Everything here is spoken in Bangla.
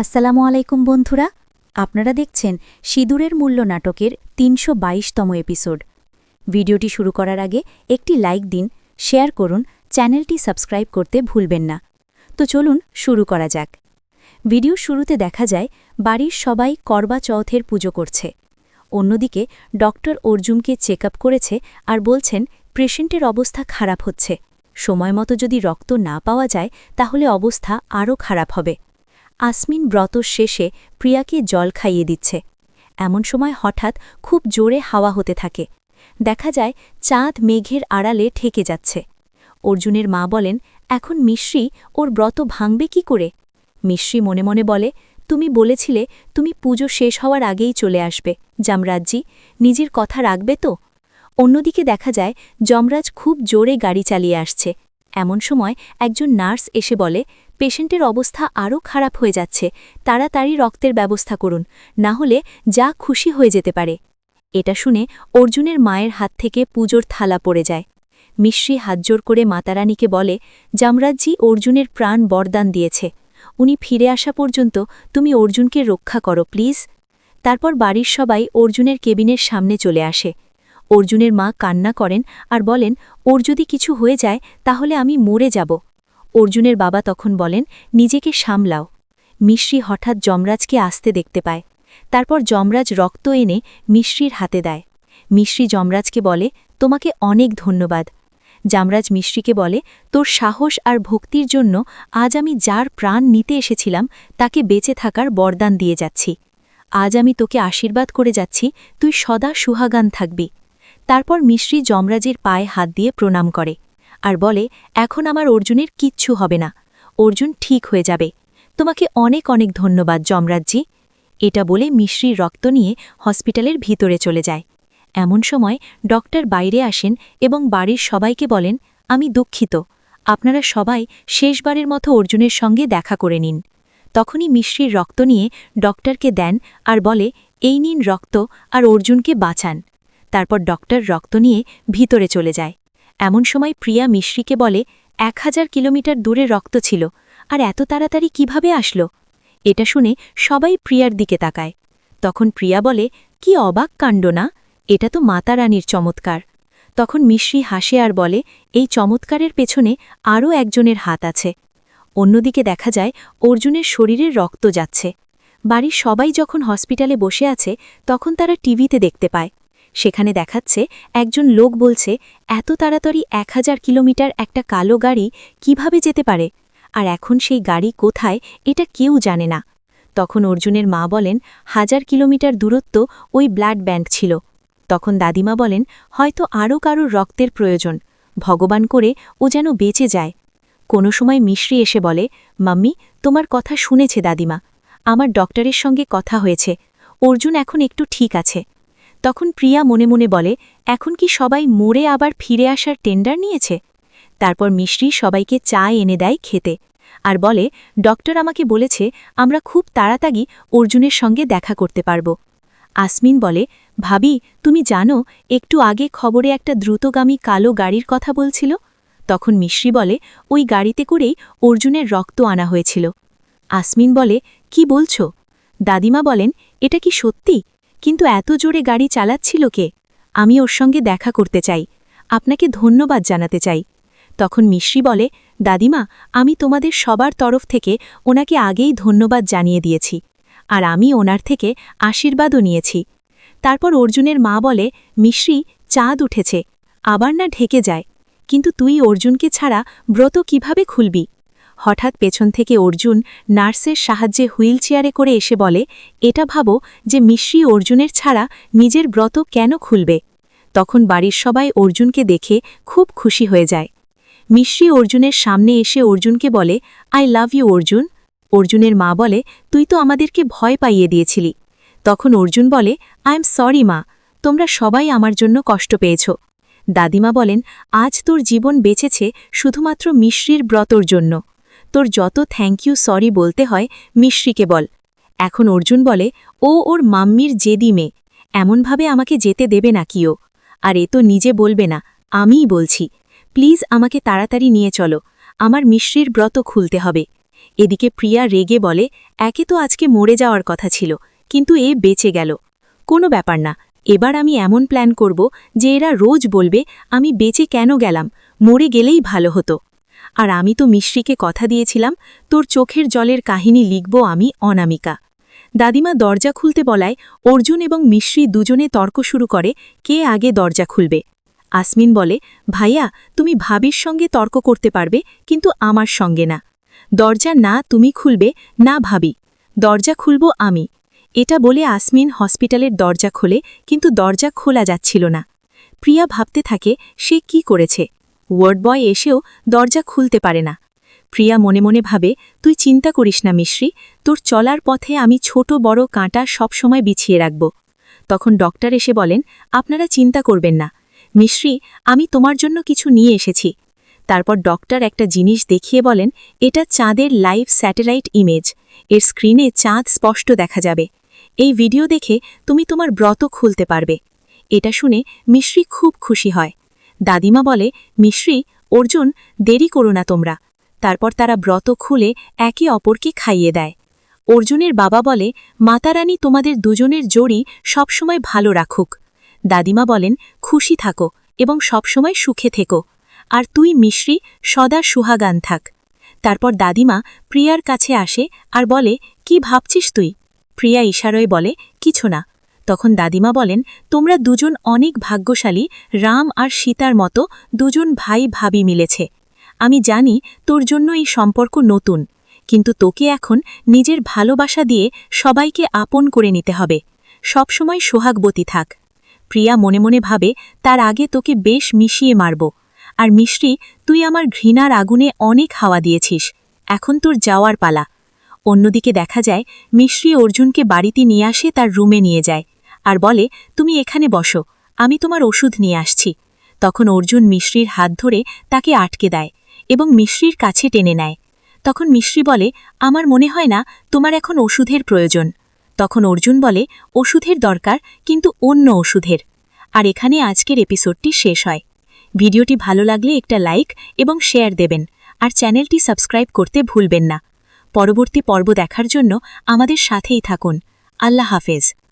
আসসালামু আলাইকুম বন্ধুরা, আপনারা দেখছেন সিঁদুরের মূল্য নাটকের ৩২২তম এপিসোড। ভিডিওটি শুরু করার আগে একটি লাইক দিন, শেয়ার করুন, চ্যানেলটি সাবস্ক্রাইব করতে ভুলবেন না। তো চলুন শুরু করা যাক। ভিডিও শুরুতে দেখা যায় বাড়ির সবাই করবা চৌথের পুজো করছে। অন্যদিকে ডক্টর অর্জুনকে চেক আপ করেছে আর বলছেন পেশেন্টের অবস্থা খারাপ হচ্ছে, সময় মতো যদি রক্ত না পাওয়া যায় তাহলে অবস্থা আরও খারাপ হবে। আসমিন ব্রত শেষে প্রিয়াকে জল খাইয়ে দিচ্ছে। এমন সময় হঠাৎ খুব জোরে হাওয়া হতে থাকে। দেখা যায় চাঁদ মেঘের আড়ালে ঠেকে যাচ্ছে। অর্জুনের মা বলেন, এখন মিশ্রি ওর ব্রত ভাঙবে কি করে? মিশ্রি মনে মনে বলে, তুমি বলেছিলে তুমি পুজো শেষ হওয়ার আগেই চলে আসবে। যমরাজজি, নিজের কথা রাখবে তো? অন্যদিকে দেখা যায় যমরাজ খুব জোরে গাড়ি চালিয়ে আসছে। এমন সময় একজন নার্স এসে বলে, পেশেন্টের অবস্থা আরও খারাপ হয়ে যাচ্ছে, তাড়াতাড়ি রক্তের ব্যবস্থা করুন, না হলে যা খুশি হয়ে যেতে পারে। এটা শুনে অর্জুনের মায়ের হাত থেকে পুজোর থালা পড়ে যায়। মিশ্রি হাতজোড় করে মাতারানীকে বলে, যমরাজজি অর্জুনের প্রাণ বরদান দিয়েছে, উনি ফিরে আসা পর্যন্ত তুমি অর্জুনকে রক্ষা করো প্লিজ। তারপর বাড়ির সবাই অর্জুনের কেবিনের সামনে চলে আসে। অর্জুনের মা কান্না করেন আর বলেন, ওর যদি কিছু হয়ে যায় তাহলে আমি মরে যাব। অর্জুনের বাবা তখন বলেন, নিজেকে সামলাও। মিশ্রি হঠাৎ যমরাজকে আসতে দেখতে পায়। তারপর যমরাজ রক্ত এনে মিশ্রির হাতে দেয়। মিশ্রি যমরাজকে বলে, তোমাকে অনেক ধন্যবাদ। যমরাজ মিশ্রিকে বলে, তোর সাহস আর ভক্তির জন্য আজ আমি যার প্রাণ নিতে এসেছিলাম তাকে বেঁচে থাকার বরদান দিয়ে যাচ্ছি। আজ আমি তোকে আশীর্বাদ করে যাচ্ছি, তুই সদা সুহাগান থাকবি। তারপর মিশ্রি যমরাজের পায়ে হাত দিয়ে প্রণাম করে আর বলে, এখন আমার অর্জুনের কিচ্ছু হবে না, অর্জুন ঠিক হয়ে যাবে। তোমাকে অনেক অনেক ধন্যবাদ যমরাজজি। এটা বলে মিশ্রির রক্ত নিয়ে হসপিটালের ভিতরে চলে যায়। এমন সময় ডক্টর বাইরে আসেন এবং বাড়ির সবাইকে বলেন, আমি দুঃখিত, আপনারা সবাই শেষবারের মতো অর্জুনের সঙ্গে দেখা করে নিন। তখনই মিশ্রির রক্ত নিয়ে ডক্টরকে দেন আর বলে, এই নিন রক্ত আর অর্জুনকে বাঁচান। তারপর ডক্টর রক্ত নিয়ে ভিতরে চলে যায়। এমন সময় প্রিয়া মিশ্রিকে বলে, 1000 কিলোমিটার দূরে রক্ত ছিল, আর এত তাড়াতাড়ি কিভাবে আসলো? এটা শুনে সবাই প্রিয়ার দিকে তাকায়। তখন প্রিয়া বলে, কি অবাক কাণ্ড না, এটা তো মাতারানীর চমৎকার। তখন মিশ্রি হাসে আর বলে, এই চমৎকারের পেছনে আরও একজনের হাত আছে। অন্যদিকে দেখা যায় অর্জুনের শরীরের রক্ত যাচ্ছে। বাড়ির সবাই যখন হসপিটালে বসে আছে তখন তারা টিভিতে দেখতে পায়। সেখানে দেখাচ্ছে একজন লোক বলছে, এত তাড়াতাড়ি 1000 কিলোমিটার একটা কালো গাড়ি কিভাবে যেতে পারে, আর এখন সেই গাড়ি কোথায় এটা কেউ জানে না। তখন অর্জুনের মা বলেন, 1000 কিলোমিটার দূরত্ব ওই ব্লাড ব্যাংক ছিল। তখন দাদিমা বলেন, হয়তো আরও কারোর রক্তের প্রয়োজন, ভগবান করে ও যেন বেঁচে যায়। কোনো সময় মিশ্রি এসে বলে, মাম্মি, তোমার কথা শুনেছে দাদিমা, আমার ডক্টরের সঙ্গে কথা হয়েছে, অর্জুন এখন একটু ঠিক আছে। তখন প্রিয়া মনে মনে বলে, এখন কি সবাই মরে আবার ফিরে আসার টেন্ডার নিয়েছে? তারপর মিশ্রি সবাইকে চা এনে দেয় খেতে আর বলে, ডক্টর আমাকে বলেছে আমরা খুব তাড়াতাড়ি অর্জুনের সঙ্গে দেখা করতে পারব। আসমিন বলে, ভাবি, তুমি জানো একটু আগে খবরে একটা দ্রুতগামী কালো গাড়ির কথা বলছিল? তখন মিশ্রি বলে, ওই গাড়িতে করেই অর্জুনের রক্ত আনা হয়েছিল। আসমিন বলে, কি বলছো? দাদিমা বলেন, এটা কি সত্যি? কিন্তু এত জোরে গাড়ি চালাচ্ছিল কে? আমি ওর সঙ্গে দেখা করতে চাই, আপনাকে ধন্যবাদ জানাতে চাই। তখন মিশ্রি বলে, দাদিমা, আমি তোমাদের সবার তরফ থেকে ওনাকে আগেই ধন্যবাদ জানিয়ে দিয়েছি, আর আমি ওনার থেকে আশীর্বাদও নিয়েছি। তারপর অর্জুনের মা বলে, মিশ্রি, চাঁদ উঠেছে, আবার না ঢেকে যায়, কিন্তু তুই অর্জুনকে ছাড়া ব্রত কিভাবে খুলবি? হঠাৎ পেছন থেকে অর্জুন নার্সের সাহায্যে হুইল চেয়ারে করে এসে বলে, এটা ভাবো যে মিশ্রি অর্জুনের ছাড়া নিজের ব্রত কেন খুলবে? তখন বাড়ির সবাই অর্জুনকে দেখে খুব খুশি হয়ে যায়। মিশ্রি অর্জুনের সামনে এসে অর্জুনকে বলে, আই লাভ ইউ অর্জুন। অর্জুনের মা বলে, তুই তো আমাদেরকে ভয় পাইয়ে দিয়েছিলি। তখন অর্জুন বলে, আই এম সরি মা, তোমরা সবাই আমার জন্য কষ্ট পেয়েছ। দাদিমা বলেন, আজ তোর জীবন বেঁচেছে শুধুমাত্র মিশ্রির ব্রতর জন্য। তোর যত থ্যাংক ইউ সরি বলতে হয় মিশ্রিকে বল। এখন অর্জুন বলে, ও ওর মাম্মির জেদি মেয়ে, এমনভাবে আমাকে যেতে দেবে না কিও, আর এ তো নিজে বলবে না, আমিই বলছি, প্লিজ আমাকে তাড়াতাড়ি নিয়ে চলো, আমার মিশ্রির ব্রত খুলতে হবে। এদিকে প্রিয়া রেগে বলে, একে তো আজকে মরে যাওয়ার কথা ছিল, কিন্তু এ বেঁচে গেল। কোনো ব্যাপার না, এবার আমি এমন প্ল্যান করব যে এরা রোজ বলবে আমি বেঁচে কেন গেলাম, মরে গেলেই ভালো হতো। আর আমি তো মিশ্রিকে কথা দিয়েছিলাম, তোর চোখের জলের কাহিনী লিখব আমি, অনামিকা। দাদিমা দরজা খুলতে বলায় অর্জুন এবং মিশ্রি দুজনে তর্ক শুরু করে কে আগে দরজা খুলবে। আসমিন বলে, ভাইয়া তুমি ভাবির সঙ্গে তর্ক করতে পারবে, কিন্তু আমার সঙ্গে না। দরজা না তুমি খুলবে না ভাবি, দরজা খুলব আমি। এটা বলে আসমিন হসপিটালের দরজা খোলে, কিন্তু দরজা খোলা যাচ্ছিল না। প্রিয়া ভাবতে থাকে সে কি করেছে। ওয়ার্ড বয় এসেও দরজা খুলতে পারে না। প্রিয়া মনে মনে ভাবে, তুই চিন্তা করিস না মিশ্রি, তোর চলার পথে আমি ছোট বড় কাঁটা সবসময় বিছিয়ে রাখব। তখন ডক্টর এসে বলেন, আপনারা চিন্তা করবেন না মিশ্রি, আমি তোমার জন্য কিছু নিয়ে এসেছি। তারপর ডক্টর একটা জিনিস দেখিয়ে বলেন, এটা চাঁদের লাইভ স্যাটেলাইট ইমেজ, এর স্ক্রিনে চাঁদ স্পষ্ট দেখা যাবে। এই ভিডিও দেখে তুমি তোমার ব্রত খুলতে পারবে। এটা শুনে মিশ্রি খুব খুশি হয়। দাদিমা বলে, মিশ্রি, অর্জুন, দেরি করো না তোমরা। তারপর তারা ব্রত খুলে একে অপরকে খাইয়ে দেয়। অর্জুনের বাবা বলে, মাতারানী তোমাদের দুজনের জড়ি সবসময় ভালো রাখুক। দাদিমা বলেন, খুশি থাকো এবং সবসময় সুখে থেকো। আর তুই মিশ্রি সদা সুহাগান থাক। তারপর দাদিমা প্রিয়ার কাছে আসে আর বলে, কি ভাবছিস তুই? প্রিয়া ইশারায় বলে, কিছু না। তখন দাদিমা বলেন, তোমরা দুজন অনেক ভাগ্যশালী, রাম আর সীতার মতো দুজন ভাই ভাবি মিলেছে। আমি জানি তোর জন্য এই সম্পর্ক নতুন, কিন্তু তোকে এখন নিজের ভালোবাসা দিয়ে সবাইকে আপন করে নিতে হবে। সবসময় সোহাগবতী থাক। প্রিয়া মনে মনে ভাবে, তার আগে তোকে বেশ মিশিয়ে মারব। আর মিশ্রি, তুই আমার ঘৃণার আগুনে অনেক হাওয়া দিয়েছিস, এখন তোর যাওয়ার পালা। অন্যদিকে দেখা যায় মিশ্রি অর্জুনকে বাড়িতে নিয়ে আসে, তার রুমে নিয়ে যায় আর বলে, তুমি এখানে বসো, আমি তোমার ওষুধ নিয়ে আসছি। তখন অর্জুন মিশ্রির হাত ধরে তাকে আটকে দেয় এবং মিশ্রির কাছে টেনে নেয়। তখন মিশ্রি বলে, আমার মনে হয় না তোমার এখন ওষুধের প্রয়োজন। তখন অর্জুন বলে, ওষুধের দরকার, কিন্তু অন্য ওষুধের। আর এখানে আজকের এপিসোডটি শেষ হয়। ভিডিওটি ভালো লাগলে একটা লাইক এবং শেয়ার দেবেন, আর চ্যানেলটি সাবস্ক্রাইব করতে ভুলবেন না। পরবর্তী পর্ব দেখার জন্য আমাদের সাথেই থাকুন। আল্লাহ হাফেজ।